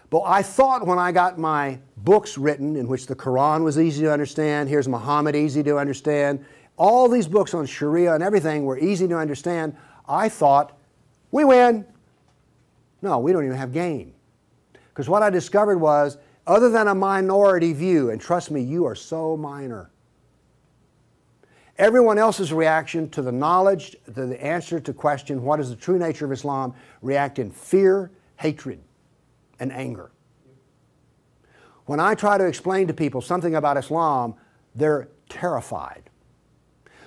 But I thought when I got my books written, in which the Quran was easy to understand, here's Muhammad, easy to understand, all these books on Sharia and everything were easy to understand, I thought, we win. No, we don't even have game. Because what I discovered was, other than a minority view, and trust me, you are so minor, everyone else's reaction to the knowledge, to the answer to question, what is the true nature of Islam, react in fear, hatred, and anger. When I try to explain to people something about Islam, they're terrified.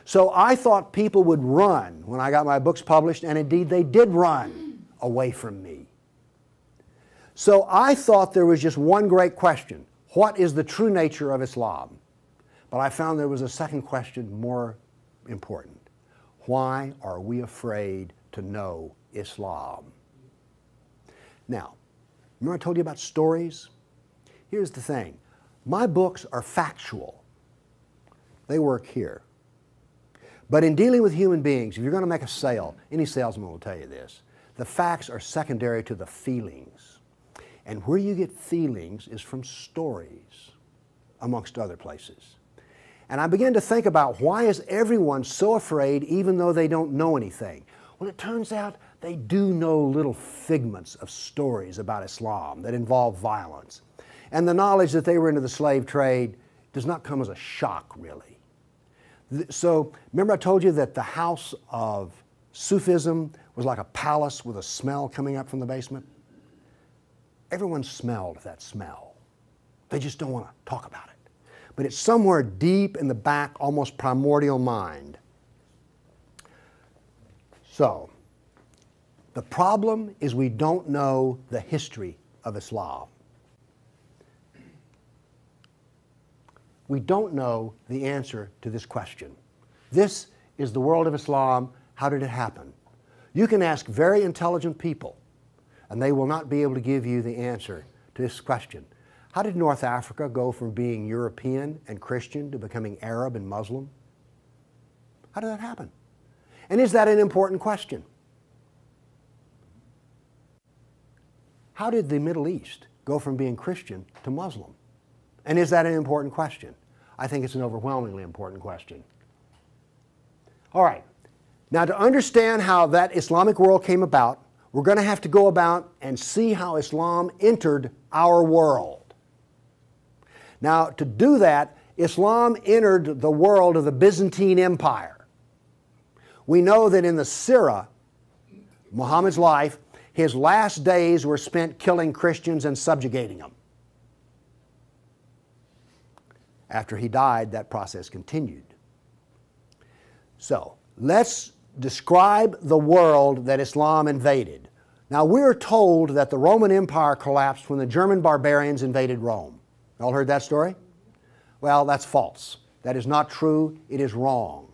So I thought people would run when I got my books published, and indeed they did run away from me. So I thought there was just one great question: what is the true nature of Islam? But I found there was a second question more important. Why are we afraid to know Islam? Now, remember I told you about stories? Here's the thing. My books are factual. They work here. But in dealing with human beings, if you're going to make a sale, any salesman will tell you this, the facts are secondary to the feelings. And where you get feelings is from stories, amongst other places. And I began to think about, why is everyone so afraid even though they don't know anything? Well, it turns out they do know little figments of stories about Islam that involve violence. And the knowledge that they were into the slave trade does not come as a shock, really. So, remember I told you that the house of Sufism was like a palace with a smell coming up from the basement? Everyone smelled that smell. They just don't want to talk about it. But it's somewhere deep in the back, almost primordial mind. So, the problem is we don't know the history of Islam. We don't know the answer to this question. This is the world of Islam. How did it happen? You can ask very intelligent people, and they will not be able to give you the answer to this question. How did North Africa go from being European and Christian to becoming Arab and Muslim? How did that happen? And is that an important question? How did the Middle East go from being Christian to Muslim? And is that an important question? I think it's an overwhelmingly important question. All right. Now, to understand how that Islamic world came about, we're going to have to go about and see how Islam entered our world. Now, to do that, Islam entered the world of the Byzantine Empire. We know that in the Sirah, Muhammad's life, his last days were spent killing Christians and subjugating them. After he died, that process continued. So, let's describe the world that Islam invaded. Now, we're told that the Roman Empire collapsed when the German barbarians invaded Rome. You all heard that story? Well, that's false. That is not true. It is wrong.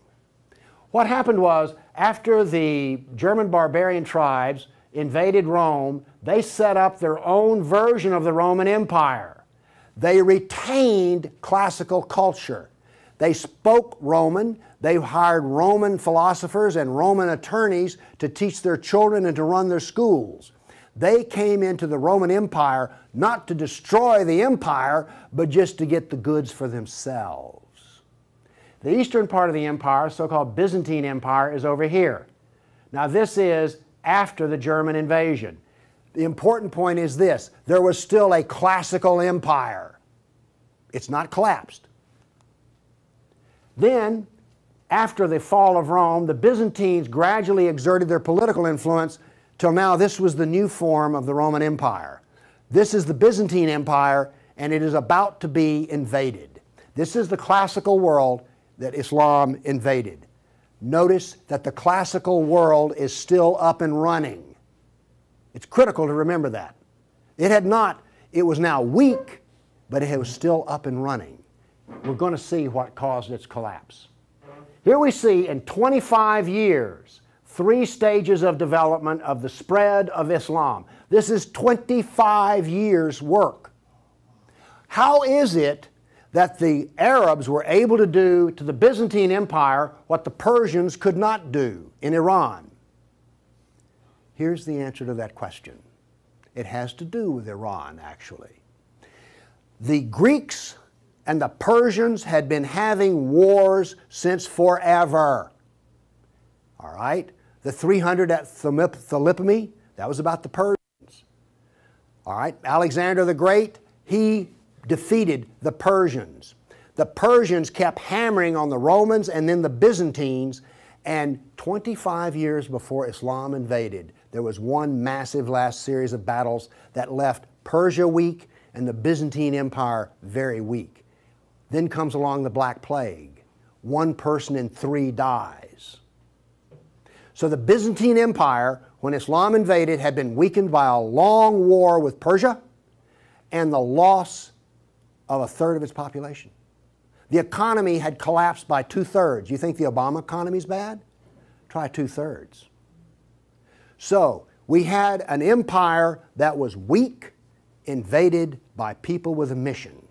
What happened was, after the German barbarian tribes invaded Rome, they set up their own version of the Roman Empire. They retained classical culture. They spoke Roman. They hired Roman philosophers and Roman attorneys to teach their children and to run their schools. They came into the Roman Empire not to destroy the empire, but just to get the goods for themselves. The eastern part of the empire, so-called Byzantine Empire, is over here. Now, this is after the German invasion. The important point is this: there was still a classical empire. It's not collapsed. Then, after the fall of Rome, the Byzantines gradually exerted their political influence till now this was the new form of the Roman Empire. This is the Byzantine Empire, and it is about to be invaded. This is the classical world that Islam invaded. Notice that the classical world is still up and running. It's critical to remember that. It was now weak, but it was still up and running. We're going to see what caused its collapse. Here we see in 25 years, 3 stages of development of the spread of Islam. This is 25 years' work. How is it that the Arabs were able to do to the Byzantine Empire what the Persians could not do in Iran? Here's the answer to that question. It has to do with Iran, actually. The Greeks and the Persians had been having wars since forever. All right? The 300 at Thermopylae, that was about the Persians. All right? Alexander the Great, he defeated the Persians. The Persians kept hammering on the Romans and then the Byzantines, and 25 years before Islam invaded, there was one massive last series of battles that left Persia weak and the Byzantine Empire very weak. Then comes along the Black Plague. 1 person in 3 dies. So the Byzantine Empire, when Islam invaded, had been weakened by a long war with Persia and the loss of 1/3 of its population. The economy had collapsed by 2/3. You think the Obama economy is bad? Try 2/3. So we had an empire that was weak, invaded by people with a mission.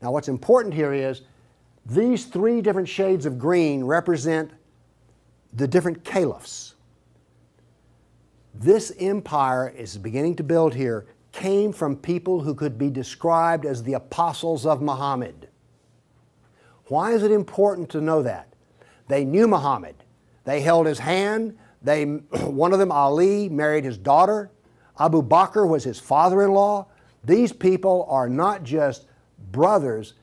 Now what's important here is these 3 different shades of green represent the different caliphs. This empire is beginning to build here came from people who could be described as the apostles of Muhammad. Why is it important to know that? They knew Muhammad. They held his hand. One of them, Ali, married his daughter. Abu Bakr was his father-in-law. These people are not just brothers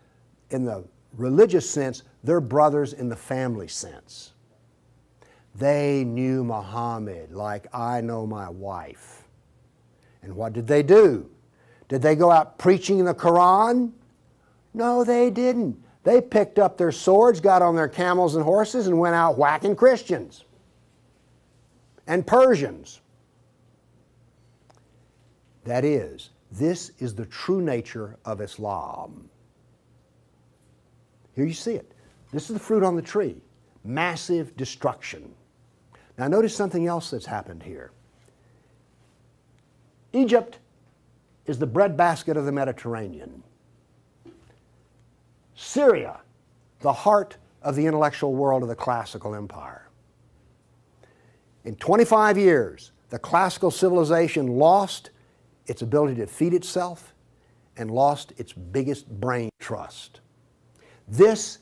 in the religious sense, they're brothers in the family sense. They knew Muhammad like I know my wife. And what did they do? Did they go out preaching the Quran? No, they didn't. They picked up their swords, got on their camels and horses, and went out whacking Christians and Persians. That is, this is the true nature of Islam. Here you see it. This is the fruit on the tree. Massive destruction. Now notice something else that's happened here. Egypt is the breadbasket of the Mediterranean. Syria, the heart of the intellectual world of the classical empire. In 25 years, the classical civilization lost its ability to feed itself and lost its biggest brain trust. This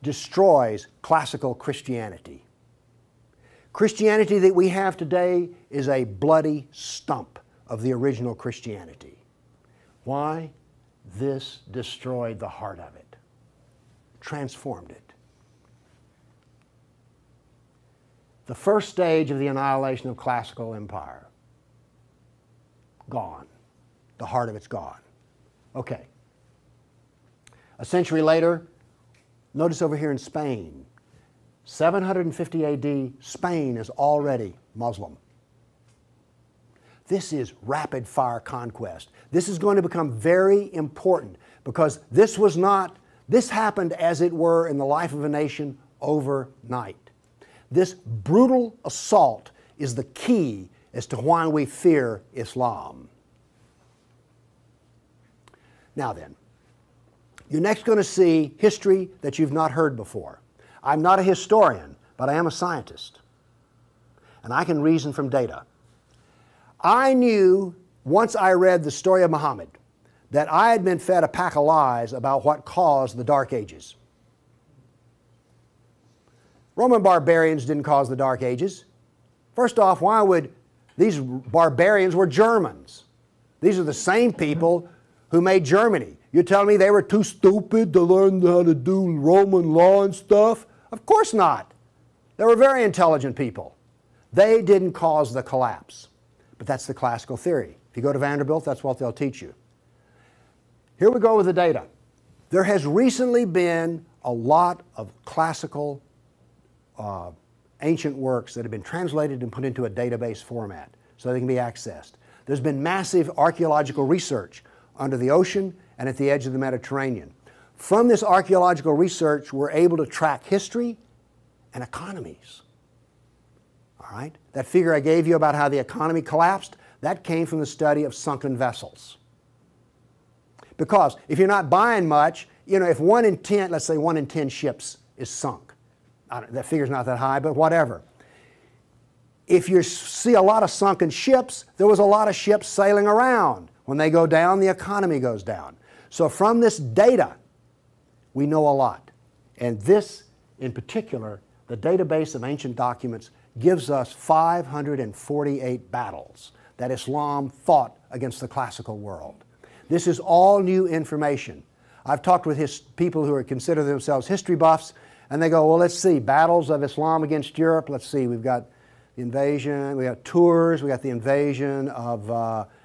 destroys classical Christianity. Christianity that we have today is a bloody stump of the original Christianity. Why? This destroyed the heart of it, transformed it. The first stage of the annihilation of classical empire, gone. The heart of it's gone. Okay. A century later, notice over here in Spain, 750 AD, Spain is already Muslim. This is rapid fire conquest. This is going to become very important because this happened as it were in the life of a nation overnight. This brutal assault is the key as to why we fear Islam. Now then, you're next going to see history that you've not heard before. I'm not a historian, but I am a scientist. And I can reason from data. I knew, once I read the story of Muhammad, that I had been fed a pack of lies about what caused the Dark Ages. Roman barbarians didn't cause the Dark Ages. First off, why would these barbarians were Germans? These are the same people who made Germany. You're telling me they were too stupid to learn how to do Roman law and stuff? Of course not. They were very intelligent people. They didn't cause the collapse. But that's the classical theory. If you go to Vanderbilt, that's what they'll teach you. Here we go with the data. There has recently been a lot of classical ancient works that have been translated and put into a database format so they can be accessed. There's been massive archaeological research under the ocean and at the edge of the Mediterranean. From this archaeological research, we're able to track history and economies. All right? That figure I gave you about how the economy collapsed, that came from the study of sunken vessels. Because if you're not buying much, if 1 in 10, let's say 1 in 10 ships is sunk, that figure's not that high, but whatever. If you see a lot of sunken ships, there was a lot of ships sailing around. When they go down, the economy goes down. So from this data, we know a lot. And this, in particular, the database of ancient documents, gives us 548 battles that Islam fought against the classical world. This is all new information. I've talked with people who consider themselves history buffs, and they go, well, let's see, battles of Islam against Europe. Let's see, we've got the invasion, we got Tours, we got the invasion of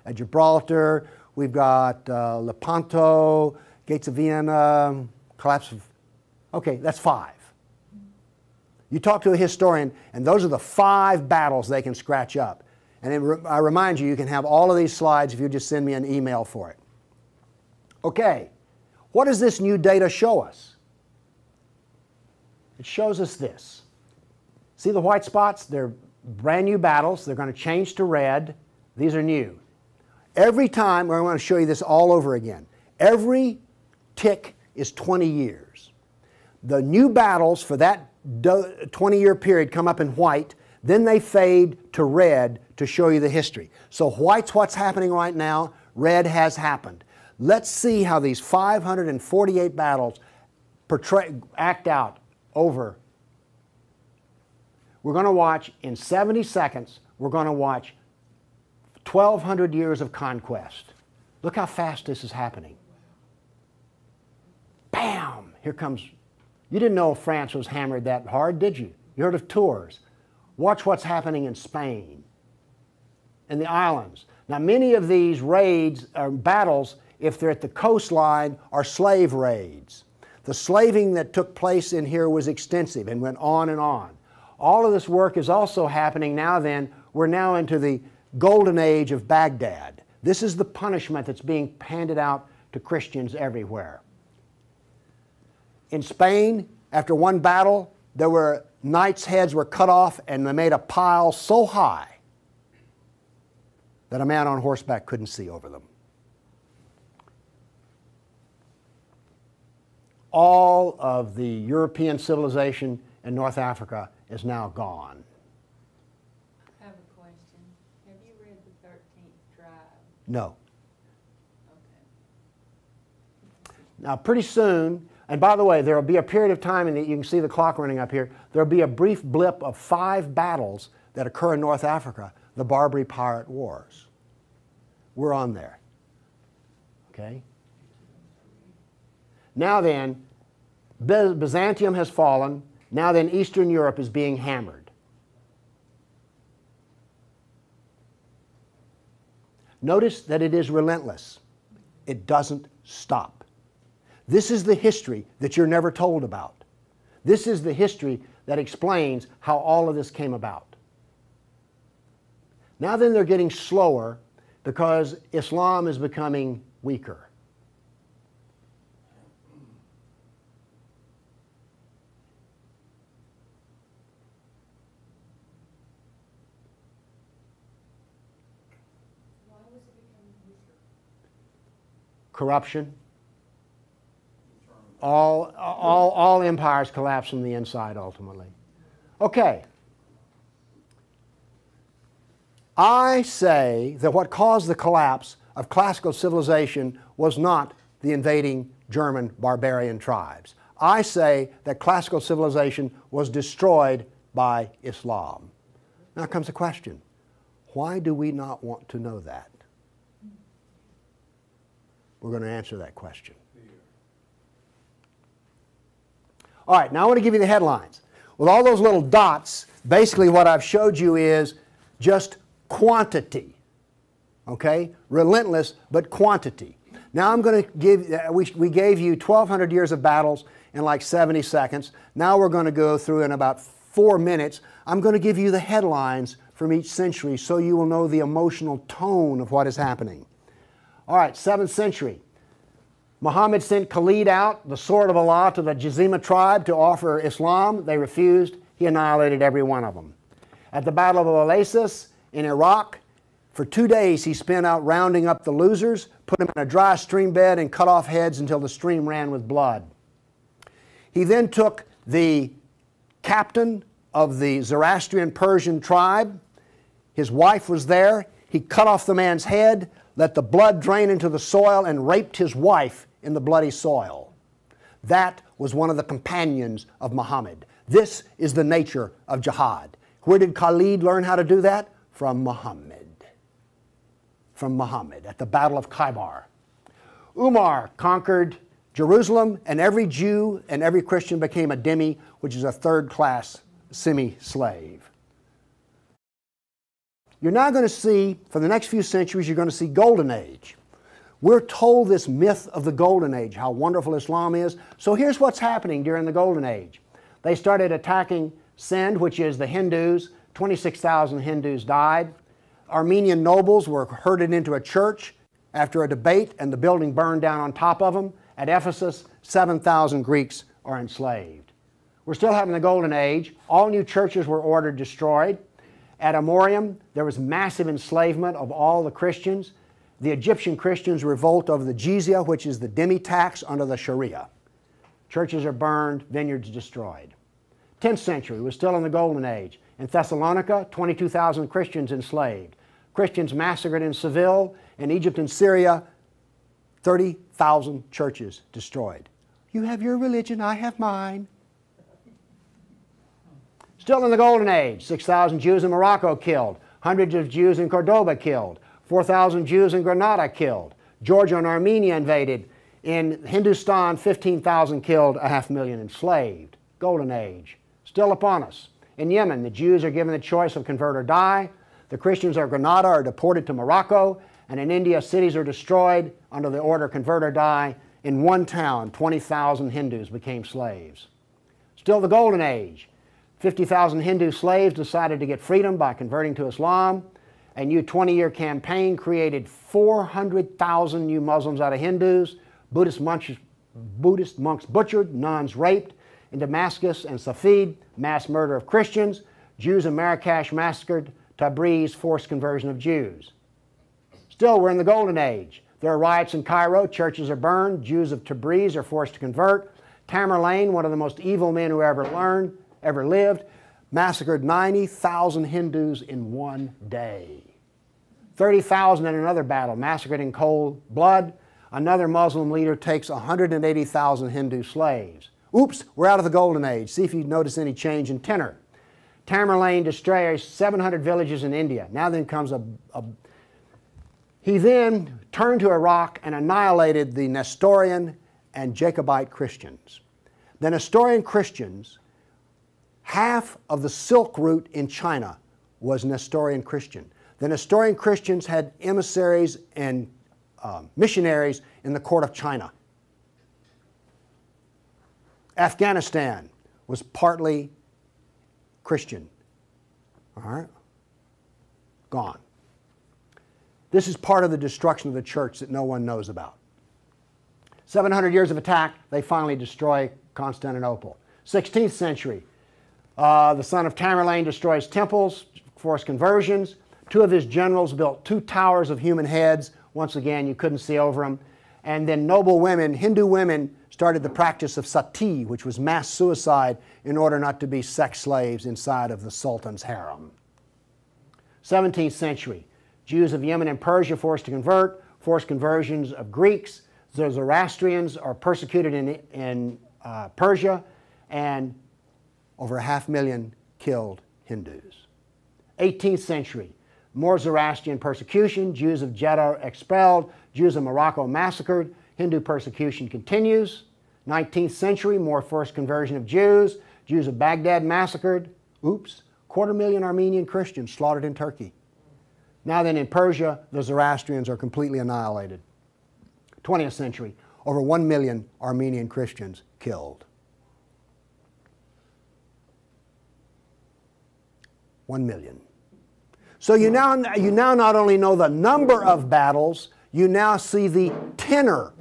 at Gibraltar, we've got Lepanto, Gates of Vienna, collapse of, okay, that's 5. You talk to a historian, and those are the 5 battles they can scratch up. And I remind you, you can have all of these slides if you just send me an email for it. Okay, what does this new data show us? It shows us this. See the white spots? They're brand new battles. They're going to change to red. These are new. Every time, I want to show you this all over again. Every tick is 20 years. The new battles for that 20-year period come up in white, then they fade to red to show you the history. So white's what's happening right now, red has happened. Let's see how these 548 battles act out over. We're going to watch, in 70 seconds, we're going to watch 1,200 years of conquest. Look how fast this is happening. Bam! Here comes. You didn't know France was hammered that hard, did you? You heard of Tours. Watch what's happening in Spain and the islands. Now, many of these raids or battles, if they're at the coastline, are slave raids. The slaving that took place in here was extensive and went on and on. All of this work is also happening now then. We're now into the golden age of Baghdad. This is the punishment that's being handed out to Christians everywhere. In Spain, after one battle, there were knights' heads were cut off, and they made a pile so high that a man on horseback couldn't see over them. All of the European civilization in North Africa is now gone. I have a question. Have you read the 13th Tribe? No. Okay. Now, pretty soon, and by the way, there will be a period of time, and you can see the clock running up here, there will be a brief blip of 5 battles that occur in North Africa, the Barbary Pirate Wars. We're on there. Okay? Now then, Byzantium has fallen. Now then, Eastern Europe is being hammered. Notice that it is relentless. It doesn't stop. This is the history that you're never told about. This is the history that explains how all of this came about. Now then, they're getting slower because Islam is becoming weaker. Why was it becoming weaker? Corruption. All empires collapse from the inside ultimately. Okay. I say that what caused the collapse of classical civilization was not the invading German barbarian tribes. I say that classical civilization was destroyed by Islam. Now comes the question, why do we not want to know that? We're going to answer that question. All right, now I want to give you the headlines. With all those little dots, basically what I've showed you is just quantity. Okay? Relentless, but quantity. Now I'm going to give, we gave you 1,200 years of battles in like 70 seconds. Now we're going to go through in about 4 minutes. I'm going to give you the headlines from each century so you will know the emotional tone of what is happening. All right, 7th century. Muhammad sent Khalid out, the sword of Allah, to the Jazima tribe to offer Islam. They refused. He annihilated every one of them. At the Battle of Oasis in Iraq, for 2 days he spent out rounding up the losers, put them in a dry stream bed, and cut off heads until the stream ran with blood. He then took the captain of the Zoroastrian Persian tribe, His wife was there. He cut off the man's head, let the blood drain into the soil, and raped his wife in the bloody soil. That was one of the companions of Muhammad. This is the nature of jihad. Where did Khalid learn how to do that? From Muhammad. From Muhammad at the Battle of Khaybar. Umar conquered Jerusalem, and every Jew and every Christian became a dhimmi, which is a third-class semi-slave. You're now going to see, for the next few centuries, you're going to see Golden Age. We're told this myth of the Golden Age, how wonderful Islam is. So here's what's happening during the Golden Age. They started attacking Sind, which is the Hindus. 26,000 Hindus died. Armenian nobles were herded into a church after a debate, and the building burned down on top of them. At Ephesus, 7,000 Greeks are enslaved. We're still having the Golden Age. All new churches were ordered destroyed. At Amorium, there was massive enslavement of all the Christians. The Egyptian Christians revolt over the jizya, which is the dhimmi tax under the Sharia. Churches are burned, vineyards destroyed. 10th century was still in the Golden Age. In Thessalonica, 22,000 Christians enslaved. Christians massacred in Seville. In Egypt and Syria, 30,000 churches destroyed. You have your religion, I have mine. Still in the Golden Age, 6,000 Jews in Morocco killed, hundreds of Jews in Cordoba killed, 4,000 Jews in Granada killed, Georgia and Armenia invaded. In Hindustan, 15,000 killed, 500,000 enslaved. Golden Age, still upon us. In Yemen, the Jews are given the choice of convert or die. The Christians of Granada are deported to Morocco. And in India, cities are destroyed under the order convert or die. In one town, 20,000 Hindus became slaves. Still the Golden Age. 50,000 Hindu slaves decided to get freedom by converting to Islam. A new 20-year campaign created 400,000 new Muslims out of Hindus. Buddhist monks butchered, nuns raped. In Damascus and Safed, mass murder of Christians. Jews in Marrakesh massacred. Tabriz, forced conversion of Jews. Still, we're in the Golden Age. There are riots in Cairo, churches are burned, Jews of Tabriz are forced to convert. Tamerlane, one of the most evil men who ever lived, massacred 90,000 Hindus in one day. 30,000 in another battle, massacred in cold blood. Another Muslim leader takes 180,000 Hindu slaves. Oops, we're out of the Golden Age. See if you notice any change in tenor. Tamerlane destroys 700 villages in India. Now then comes He then turned to Iraq and annihilated the Nestorian and Jacobite Christians. The Nestorian Christians, half of the Silk Route in China was Nestorian Christian. The Nestorian Christians had emissaries and missionaries in the court of China. Afghanistan was partly Christian. All right? Gone. This is part of the destruction of the church that no one knows about. 700 years of attack, they finally destroy Constantinople. 16th century, the son of Tamerlane destroys temples, forced conversions. Two of his generals built 2 towers of human heads. Once again, you couldn't see over them. And then noble women, Hindu women, started the practice of sati, which was mass suicide in order not to be sex slaves inside of the Sultan's harem. 17th century, Jews of Yemen and Persia forced to convert, forced conversions of Greeks. The Zoroastrians are persecuted in Persia, and over 500,000 killed Hindus. 18th century, more Zoroastrian persecution, Jews of Jeddah expelled, Jews of Morocco massacred, Hindu persecution continues. 19th century, more forced conversion of Jews, Jews of Baghdad massacred. Oops, 250,000 Armenian Christians slaughtered in Turkey. Now then, in Persia, the Zoroastrians are completely annihilated. 20th century, over 1 million Armenian Christians killed. 1 million. So you now not only know the number of battles, you now see the tenor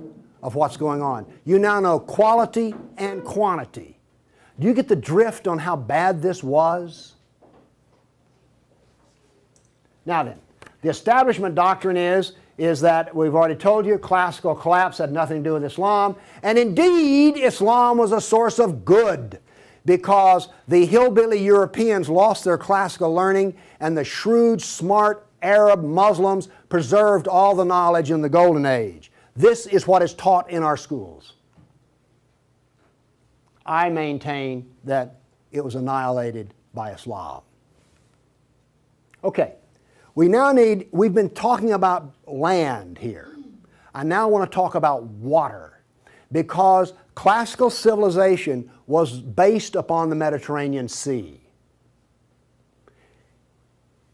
of what's going on. You now know quality and quantity. Do you get the drift on how bad this was? Now then, the establishment doctrine is that we've already told you classical collapse had nothing to do with Islam, and indeed Islam was a source of good. because the hillbilly Europeans lost their classical learning and the shrewd, smart Arab Muslims preserved all the knowledge in the Golden Age. This is what is taught in our schools. I maintain that it was annihilated by Islam. Okay, we've been talking about land here. I now want to talk about water, because classical civilization was based upon the Mediterranean Sea.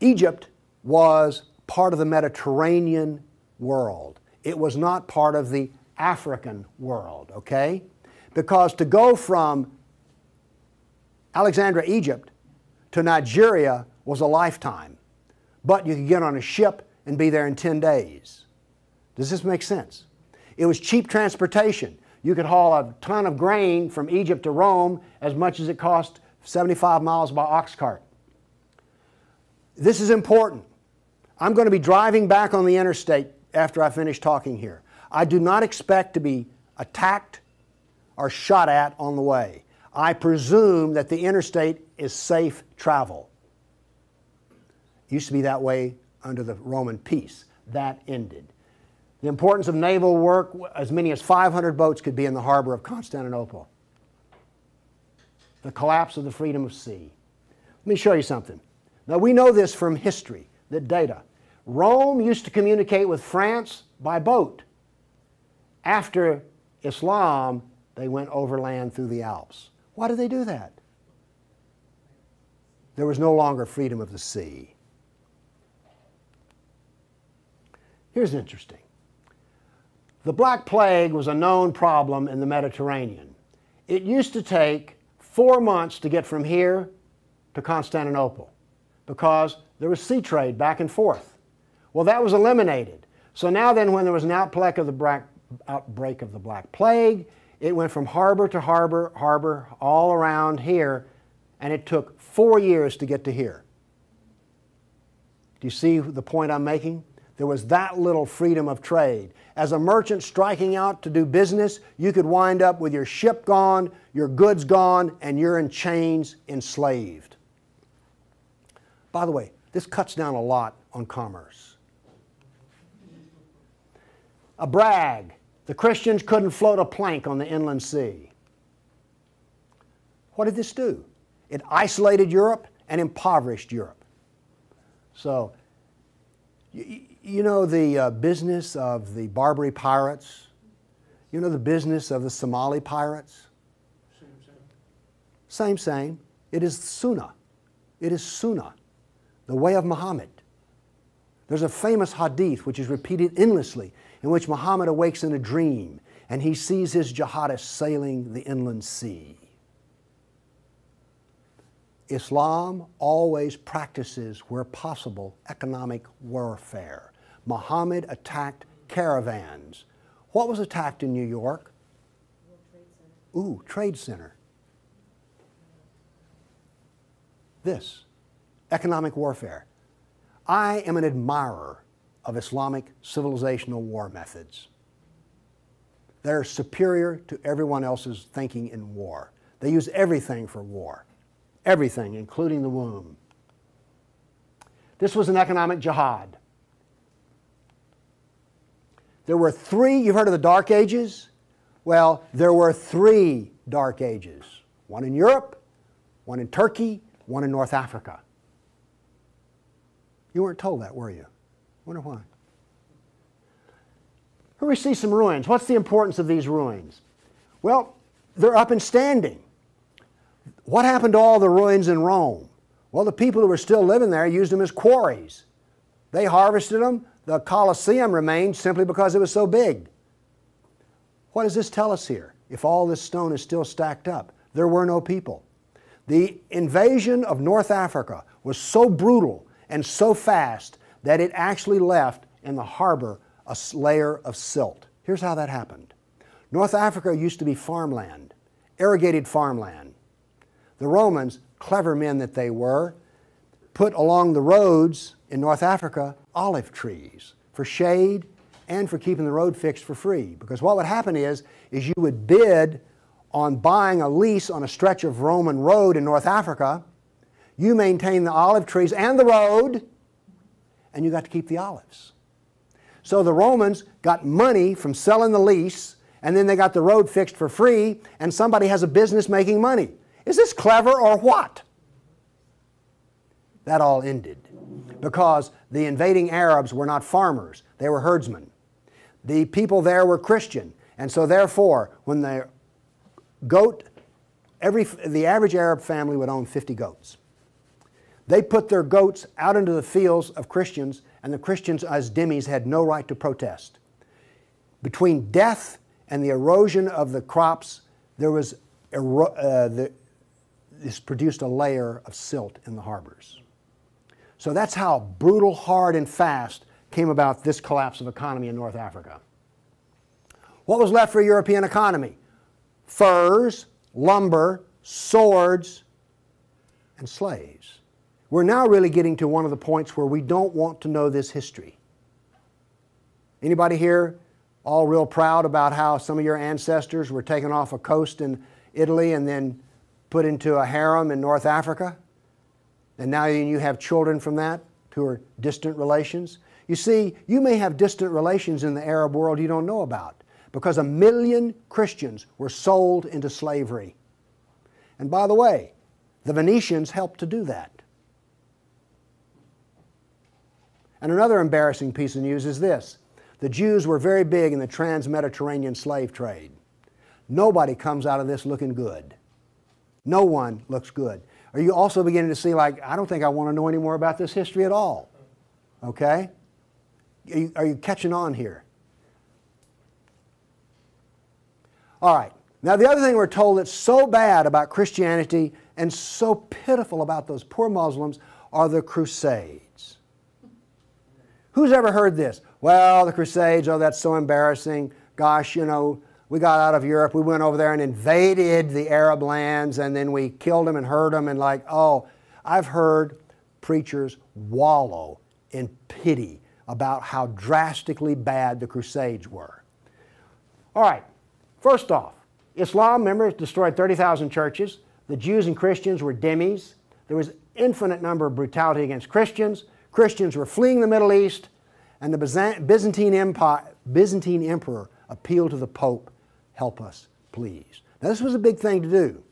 Egypt was part of the Mediterranean world. It was not part of the African world, okay? Because to go from Alexandria, Egypt to Nigeria was a lifetime. But you could get on a ship and be there in 10 days. Does this make sense? It was cheap transportation. You could haul a ton of grain from Egypt to Rome as much as it cost 75 miles by ox cart. This is important. I'm going to be driving back on the interstate after I finish talking here. I do not expect to be attacked or shot at on the way. I presume that the interstate is safe travel. It used to be that way under the Roman peace. That ended. The importance of naval work, as many as 500 boats could be in the harbor of Constantinople. The collapse of the freedom of sea. Let me show you something. Now we know this from history, the data. Rome used to communicate with France by boat. After Islam, they went overland through the Alps. Why did they do that? There was no longer freedom of the sea. Here's interesting. The Black Plague was a known problem in the Mediterranean. It used to take 4 months to get from here to Constantinople because there was sea trade back and forth. Well, that was eliminated. So now then, when there was an outbreak of the Black Plague, it went from harbor to harbor, all around here, and it took 4 years to get to here. Do you see the point I'm making? There was that little freedom of trade. As a merchant striking out to do business, you could wind up with your ship gone, your goods gone, and you're in chains, enslaved. By the way, this cuts down a lot on commerce. A brag. The Christians couldn't float a plank on the inland sea. What did this do? It isolated Europe and impoverished Europe. So, you know the business of the Barbary pirates? You know the business of the Somali pirates? Same. It is Sunnah. It is Sunnah, the way of Muhammad. There's a famous hadith which is repeated endlessly, in which Muhammad awakes in a dream and he sees his jihadists sailing the inland sea. Islam always practices, where possible, economic warfare. Muhammad attacked caravans. What was attacked in New York? Ooh, Trade Center. This, economic warfare. I am an admirer of Islamic civilizational war methods. They're superior to everyone else's thinking in war. They use everything for war. Everything, including the womb. This was an economic jihad. There were three, you've heard of the Dark Ages? Well, there were 3 Dark Ages. One in Europe, one in Turkey, one in North Africa. You weren't told that, were you? Wonder why. Here we see some ruins. What's the importance of these ruins? Well, they're up and standing. What happened to all the ruins in Rome? Well, the people who were still living there used them as quarries. They harvested them. The Colosseum remained simply because it was so big. What does this tell us here? If all this stone is still stacked up, there were no people. The invasion of North Africa was so brutal and so fast that it actually left in the harbor a layer of silt. Here's how that happened. North Africa used to be farmland, irrigated farmland. The Romans, clever men that they were, put along the roads in North Africa olive trees for shade and for keeping the road fixed for free. Because what would happen is you would bid on buying a lease on a stretch of Roman road in North Africa, you maintain the olive trees and the road, and you got to keep the olives. So the Romans got money from selling the lease, and then they got the road fixed for free, and somebody has a business making money. Is this clever or what? That all ended because the invading Arabs were not farmers, they were herdsmen. The people there were Christian, and so therefore, when the average Arab family would own 50 goats. They put their goats out into the fields of Christians, and the Christians as dhimmis had no right to protest. Between death and the erosion of the crops, there was this produced a layer of silt in the harbors. So that's how brutal, hard, and fast came about this collapse of economy in North Africa. What was left for a European economy? Furs, lumber, swords, and slaves. We're now really getting to one of the points where we don't want to know this history. Anybody here all real proud about how some of your ancestors were taken off a coast in Italy and then put into a harem in North Africa? And now you have children from that who are distant relations? You see, you may have distant relations in the Arab world you don't know about because 1 million Christians were sold into slavery. And by the way, the Venetians helped to do that. And another embarrassing piece of news is this. The Jews were very big in the trans-Mediterranean slave trade. Nobody comes out of this looking good. No one looks good. Are you also beginning to see, like, I don't think I want to know any more about this history at all? Okay? Are you catching on here? All right. Now, the other thing we're told that's so bad about Christianity and so pitiful about those poor Muslims are the Crusades. Who's ever heard this? Well, the Crusades, oh, that's so embarrassing. Gosh, you know, we got out of Europe, we went over there and invaded the Arab lands, and then we killed them and hurt them, and like, oh, I've heard preachers wallow in pity about how drastically bad the Crusades were. All right, first off, Islam, remember, destroyed 30,000 churches. The Jews and Christians were dhimmis. There was infinite number of brutality against Christians. Christians were fleeing the Middle East, and the Byzantine emperor appealed to the Pope, help us, please. Now this was a big thing to do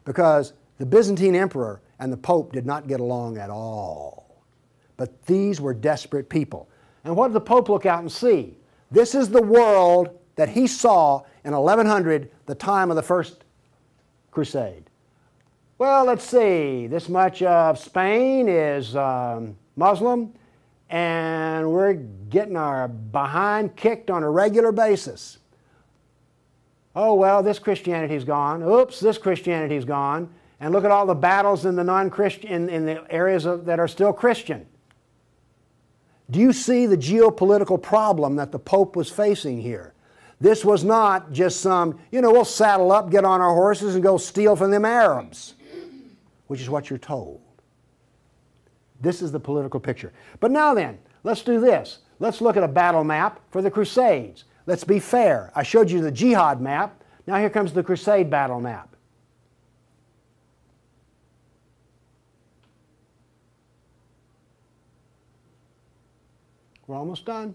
because the Byzantine emperor and the Pope did not get along at all. But these were desperate people. And what did the Pope look out and see? This is the world that he saw in 1100, the time of the First Crusade. Well, let's see, this much of Spain is Muslim, and we're getting our behind kicked on a regular basis. Oh, well, this Christianity's gone. Oops, this Christianity's gone. And look at all the battles in the non-Christian, in the areas that are still Christian. Do you see the geopolitical problem that the Pope was facing here? This was not just some, you know, we'll saddle up, get on our horses, and go steal from them Arabs, which is what you're told. This is the political picture. But now then, let's do this. Let's look at a battle map for the Crusades. Let's be fair. I showed you the jihad map. Now here comes the Crusade battle map. We're almost done.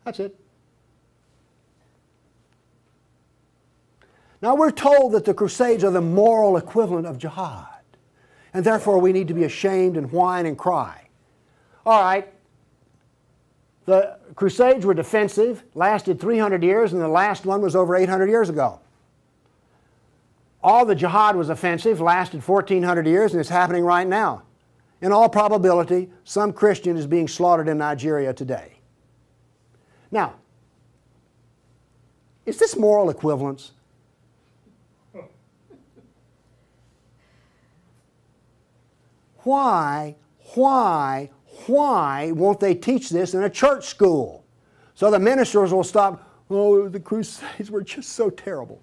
That's it. Now we're told that the Crusades are the moral equivalent of jihad. And therefore we need to be ashamed and whine and cry. All right. The Crusades were defensive, lasted 300 years, and the last one was over 800 years ago. All the jihad was offensive, lasted 1,400 years, and it's happening right now. In all probability, some Christian is being slaughtered in Nigeria today. Now, is this moral equivalence? Why won't they teach this in a church school? So the ministers will stop, oh, the Crusades were just so terrible.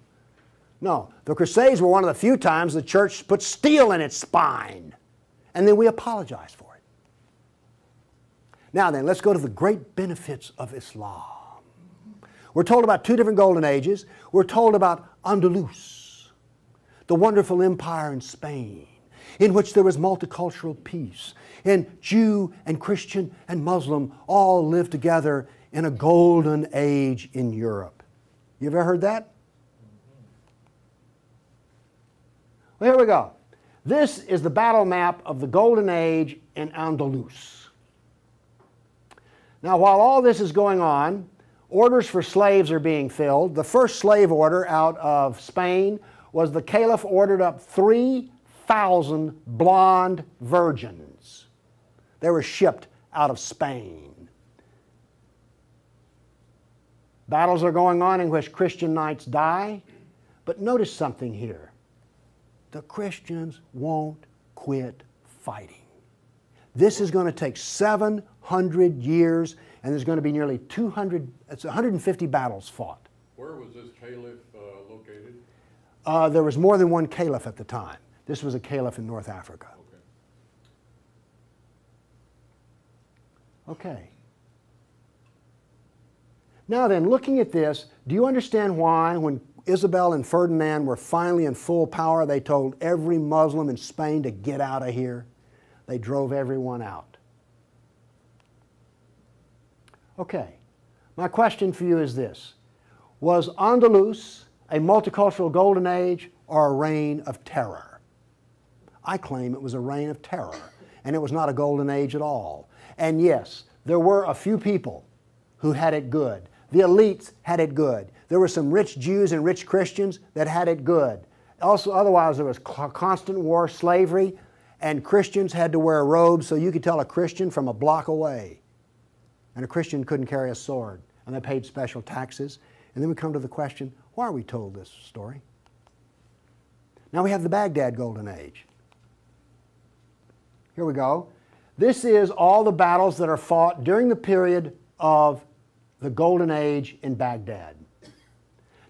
No, the Crusades were one of the few times the church put steel in its spine. And then we apologize for it. Now then, let's go to the great benefits of Islam. We're told about two different golden ages. We're told about Andalus, the wonderful empire in Spain, in which there was multicultural peace, and Jew and Christian and Muslim all lived together in a golden age in Europe. You ever heard that? Well, here we go. This is the battle map of the golden age in Andalus. Now, while all this is going on, orders for slaves are being filled. The first slave order out of Spain was the Caliph ordered up 3,000 blonde virgins. They were shipped out of Spain. Battles are going on in which Christian knights die, but notice something here. The Christians won't quit fighting. This is going to take 700 years, and there's going to be nearly 150 battles fought. Where was this caliph located? There was more than one caliph at the time. This was a caliph in North Africa. Okay. Now then, looking at this, do you understand why when Isabel and Ferdinand were finally in full power, they told every Muslim in Spain to get out of here? They drove everyone out. Okay, my question for you is this. Was Andalus a multicultural golden age or a reign of terror? I claim it was a reign of terror, and it was not a golden age at all. And yes, there were a few people who had it good. The elites had it good. There were some rich Jews and rich Christians that had it good. Also, otherwise, there was constant war, slavery, and Christians had to wear robes so you could tell a Christian from a block away. And a Christian couldn't carry a sword, and they paid special taxes. And then we come to the question, why are we told this story? Now we have the Baghdad Golden Age. Here we go. This is all the battles that are fought during the period of the Golden Age in Baghdad.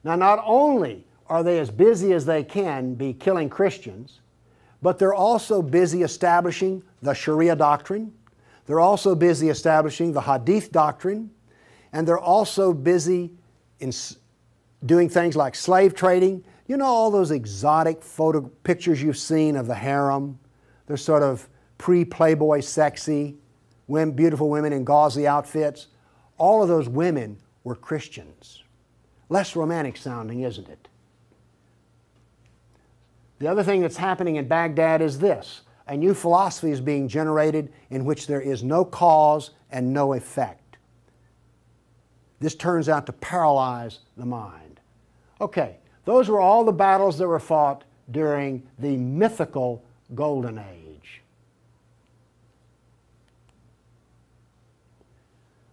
Now, not only are they as busy as they can be killing Christians, but they're also busy establishing the Sharia doctrine. They're also busy establishing the Hadith doctrine. And they're also busy in doing things like slave trading. You know all those exotic photo pictures you've seen of the harem? They're sort of pre-Playboy sexy, beautiful women in gauzy outfits. All of those women were Christians. Less romantic sounding, isn't it? The other thing that's happening in Baghdad is this. A new philosophy is being generated in which there is no cause and no effect. This turns out to paralyze the mind. Okay, those were all the battles that were fought during the mythical Golden Age.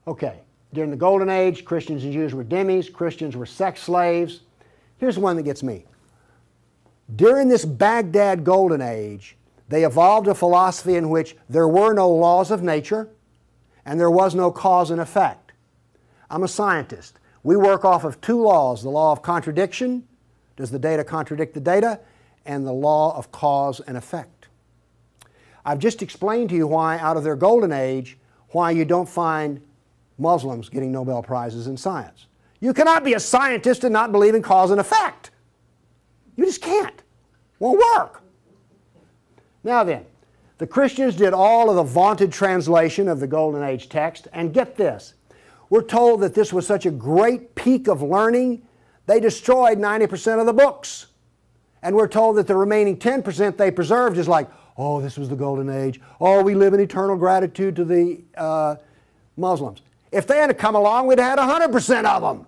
Okay. During the Golden Age, Christians and Jews were dhimmis, Christians were sex slaves. Here's one that gets me. During this Baghdad Golden Age, they evolved a philosophy in which there were no laws of nature and there was no cause and effect. I'm a scientist. We work off of two laws, the law of contradiction, does the data contradict the data, and the law of cause and effect. I've just explained to you why out of their Golden Age, why you don't find Muslims getting Nobel Prizes in science. You cannot be a scientist and not believe in cause and effect. You just can't. Won't work. Now then, the Christians did all of the vaunted translation of the Golden Age text, and get this. We're told that this was such a great peak of learning, they destroyed 90% of the books. And we're told that the remaining 10% they preserved is like, oh, this was the Golden Age. Oh, we live in eternal gratitude to the Muslims. If they had come along, we'd have had 100% of them.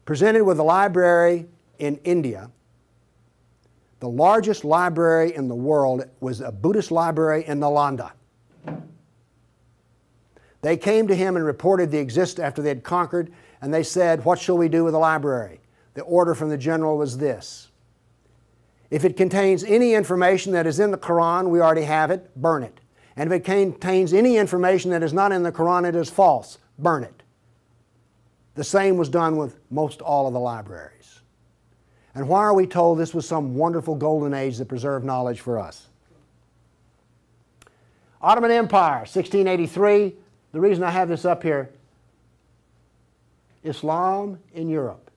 Presented with a library in India, the largest library in the world was a Buddhist library in Nalanda. They came to him and reported the existence after they had conquered, and they said, what shall we do with the library? The order from the general was this. If it contains any information that is in the Quran, we already have it, burn it. And if it contains any information that is not in the Quran, it is false, burn it. The same was done with most all of the libraries. And why are we told this was some wonderful golden age that preserved knowledge for us? Ottoman Empire, 1683, the reason I have this up here, Islam in Europe.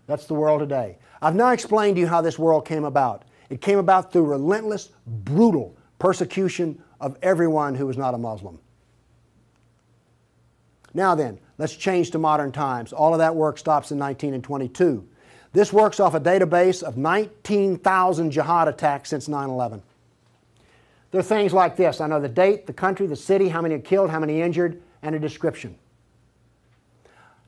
That's the world today. I've now explained to you how this world came about. It came about through relentless, brutal persecution of everyone who was not a Muslim. Now then, let's change to modern times. All of that work stops in 1922. This works off a database of 19,000 jihad attacks since 9/11. There are things like this. I know the date, the country, the city, how many are killed, how many injured, and a description.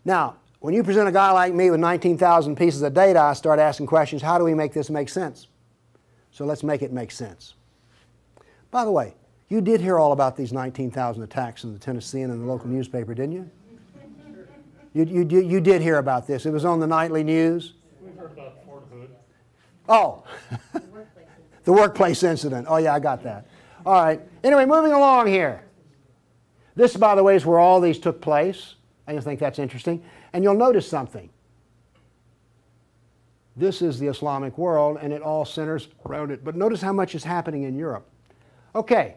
Now, when you present a guy like me with 19,000 pieces of data, I start asking questions, how do we make this make sense? So let's make it make sense. By the way, you did hear all about these 19,000 attacks in the Tennessean and the local newspaper, didn't you? You did hear about this. It was on the nightly news. We've heard about Fort Hood. Oh, the workplace incident. Oh yeah, I got that. All right. Anyway, moving along here. This, by the way, is where all these took place. I just think that's interesting. And you'll notice something. This is the Islamic world, and it all centers around it. But notice how much is happening in Europe. Okay.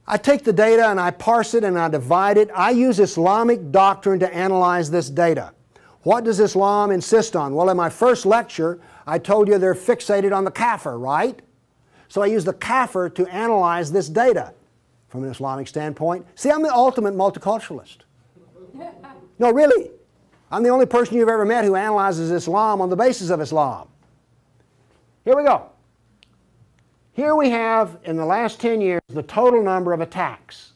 I take the data and I parse it and I divide it. I use Islamic doctrine to analyze this data. What does Islam insist on? Well, in my first lecture, I told you they're fixated on the kafir, right? So I use the kafir to analyze this data from an Islamic standpoint. See, I'm the ultimate multiculturalist. No, really. I'm the only person you've ever met who analyzes Islam on the basis of Islam. Here we go. Here we have, in the last 10 years, the total number of attacks.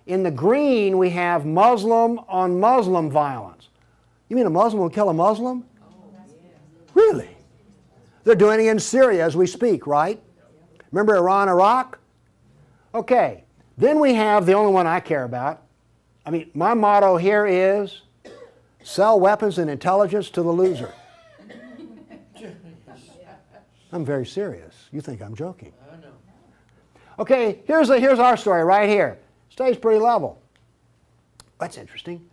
In the green, we have Muslim on Muslim violence. You mean a Muslim will kill a Muslim? Really? They're doing it in Syria as we speak, right? Remember Iran, Iraq? Okay. Then we have the only one I care about. I mean, my motto here is sell weapons and intelligence to the loser. I'm very serious. You think I'm joking. I know. Okay, here's our story right here. Stays pretty level. That's interesting.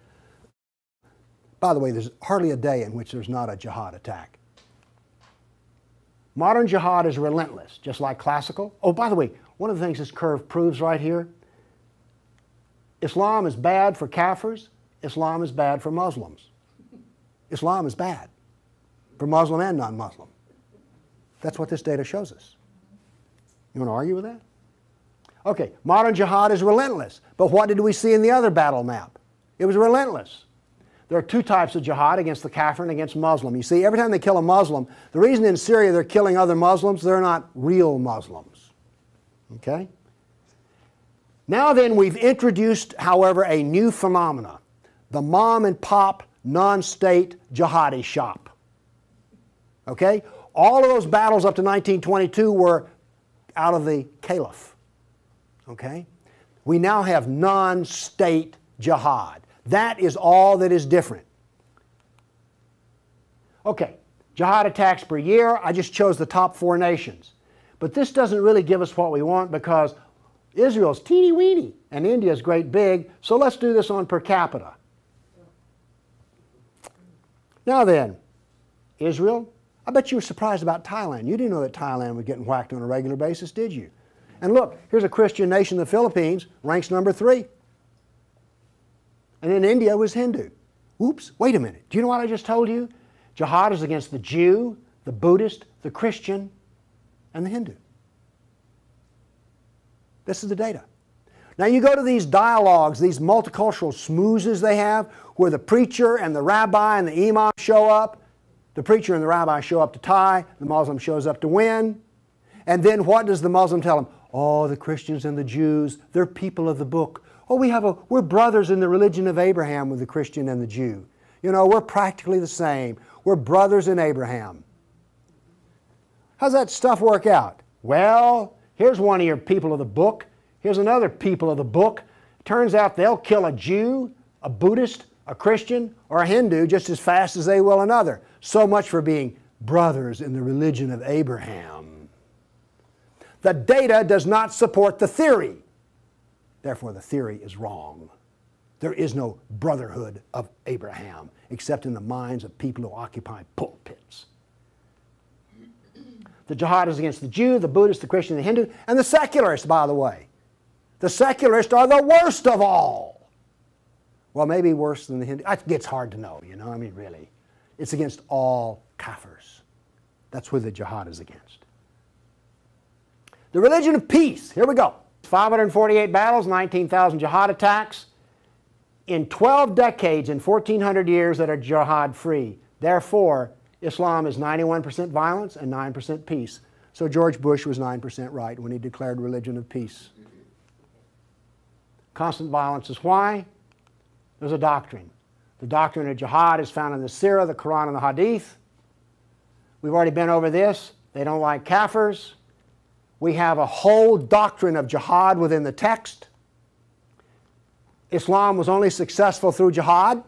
By the way, there's hardly a day in which there's not a jihad attack. Modern jihad is relentless, just like classical. Oh, by the way, one of the things this curve proves right here, Islam is bad for Kafirs, Islam is bad for Muslims. Islam is bad for Muslim and non-Muslim. That's what this data shows us. You want to argue with that? Okay, modern jihad is relentless. But what did we see in the other battle map? It was relentless. There are two types of jihad, against the kafir and against Muslim. You see, every time they kill a Muslim, the reason in Syria they're killing other Muslims, they're not real Muslims. Okay? Now then, we've introduced, however, a new phenomena. The mom and pop non-state jihadi shop. Okay? All of those battles up to 1922 were out of the caliph. Okay? We now have non-state jihad. That is all that is different. Okay, jihad attacks per year. I just chose the top 4 nations. But this doesn't really give us what we want because Israel's teeny weeny and India's great big, so let's do this on per capita. Now then, Israel, I bet you were surprised about Thailand. You didn't know that Thailand was getting whacked on a regular basis, did you? And look, here's a Christian nation, the Philippines, ranks number 3. And then India was Hindu. Oops, wait a minute. Do you know what I just told you? Jihad is against the Jew, the Buddhist, the Christian, and the Hindu. This is the data. Now you go to these dialogues, these multicultural smoozes they have, where the preacher and the rabbi and the imam show up. The preacher and the rabbi show up to tie, the Muslim shows up to win. And then what does the Muslim tell them? Oh, the Christians and the Jews, they're people of the book. Oh, we're brothers in the religion of Abraham with the Christian and the Jew. You know, we're practically the same. We're brothers in Abraham. How's that stuff work out? Well, here's one of your people of the book. Here's another people of the book. Turns out they'll kill a Jew, a Buddhist, a Christian, or a Hindu just as fast as they will another. So much for being brothers in the religion of Abraham. The data does not support the theory. Therefore, the theory is wrong. There is no brotherhood of Abraham except in the minds of people who occupy pulpits. The jihad is against the Jew, the Buddhist, the Christian, the Hindu, and the secularists, by the way. The secularists are the worst of all. Well, maybe worse than the Hindu. It gets hard to know, you know, I mean, really. It's against all kafirs. That's who the jihad is against. The religion of peace. Here we go. 548 battles, 19,000 jihad attacks. In 12 decades, in 1,400 years that are jihad-free. Therefore, Islam is 91% violence and 9% peace. So George Bush was 9% right when he declared religion of peace. Constant violence is why? There's a doctrine. The doctrine of jihad is found in the Sirah, the Quran, and the Hadith. We've already been over this. They don't like kafirs. We have a whole doctrine of jihad within the text. Islam was only successful through jihad.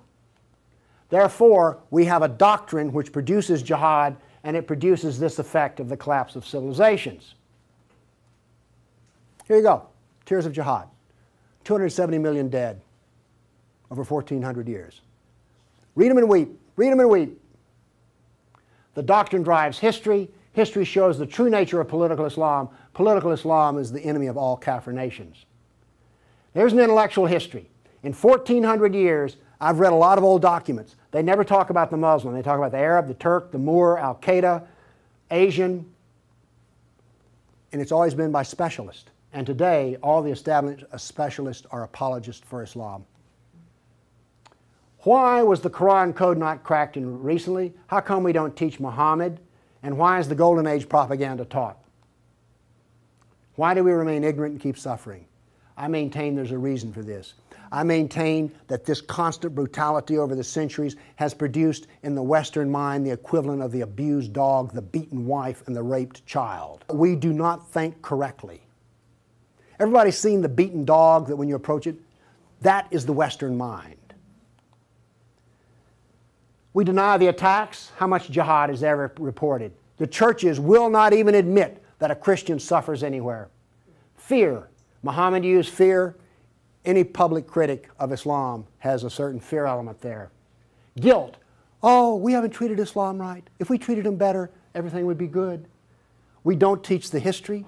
Therefore, we have a doctrine which produces jihad, and it produces this effect of the collapse of civilizations. Here you go. Tears of jihad. 270 million dead over 1,400 years. Read them and weep. Read them and weep. The doctrine drives history. History shows the true nature of political Islam. Political Islam is the enemy of all Kafir nations. There's an intellectual history. In 1,400 years, I've read a lot of old documents. They never talk about the Muslim. They talk about the Arab, the Turk, the Moor, Al-Qaeda, Asian, and it's always been by specialists. And today, all the established specialists are apologists for Islam. Why was the Quran code not cracked recently? How come we don't teach Muhammad? And why is the Golden Age propaganda taught? Why do we remain ignorant and keep suffering? I maintain there's a reason for this. I maintain that this constant brutality over the centuries has produced in the Western mind the equivalent of the abused dog, the beaten wife, and the raped child. We do not think correctly. Everybody's seen the beaten dog that when you approach it? That is the Western mind. We deny the attacks. How much jihad is ever reported? The churches will not even admit that a Christian suffers anywhere. Fear. Muhammad used fear. Any public critic of Islam has a certain fear element there. Guilt. Oh, we haven't treated Islam right. If we treated them better, everything would be good. We don't teach the history.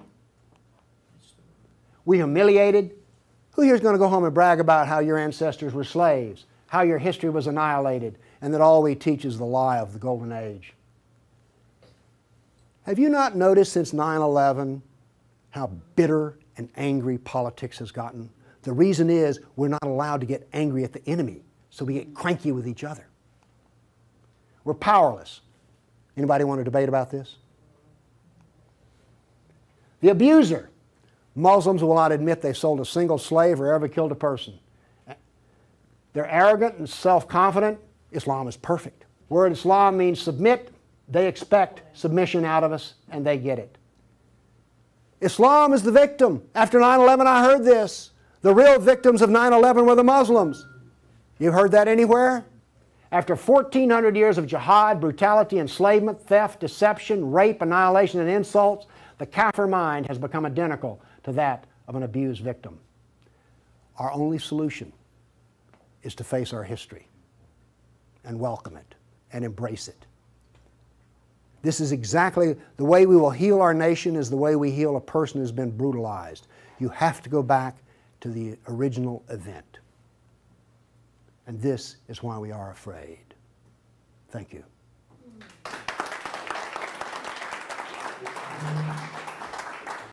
We humiliated. Who here is going to go home and brag about how your ancestors were slaves, how your history was annihilated, and that all we teach is the lie of the Golden Age? Have you not noticed since 9/11 how bitter and angry politics has gotten? The reason is we're not allowed to get angry at the enemy, so we get cranky with each other. We're powerless. Anybody want to debate about this? The abuser. Muslims will not admit they sold a single slave or ever killed a person. They're arrogant and self-confident. Islam is perfect. Word Islam means submit. They expect submission out of us, and they get it. Islam is the victim. After 9/11, I heard this. The real victims of 9/11 were the Muslims. You heard that anywhere? After 1,400 years of jihad, brutality, enslavement, theft, deception, rape, annihilation, and insults, the Kafir mind has become identical to that of an abused victim. Our only solution is to face our history and welcome it and embrace it. This is exactly the way we will heal our nation, is the way we heal a person who's been brutalized. You have to go back to the original event. And this is why we are afraid. Thank you.